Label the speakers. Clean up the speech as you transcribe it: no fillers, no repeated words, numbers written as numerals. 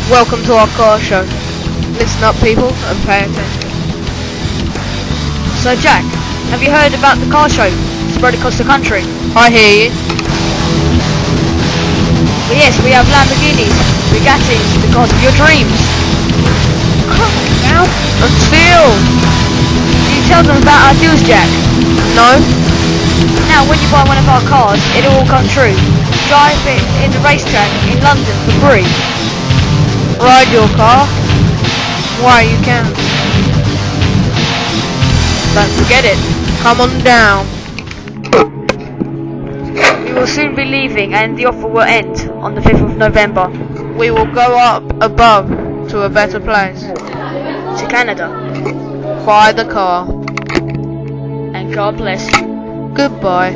Speaker 1: Welcome to our car show. Listen up, people, and pay attention.
Speaker 2: So, Jack, have you heard about the car show spread across the country?
Speaker 1: I hear you.
Speaker 2: Well, yes, we have Lamborghinis, Bugattis, the cars of your dreams.
Speaker 1: Come on now. And still.
Speaker 2: Do you tell them about our deals, Jack?
Speaker 1: No.
Speaker 2: Now, when you buy one of our cars, it'll all come true. Drive it in the racetrack in London for free.
Speaker 1: Ride your car. Why, you can. Don't forget it. Come on down.
Speaker 2: We will soon be leaving and the offer will end on the 5th of November.
Speaker 1: We will go up above to a better place.
Speaker 2: To Canada.
Speaker 1: Buy the car.
Speaker 2: And God bless.
Speaker 1: Goodbye.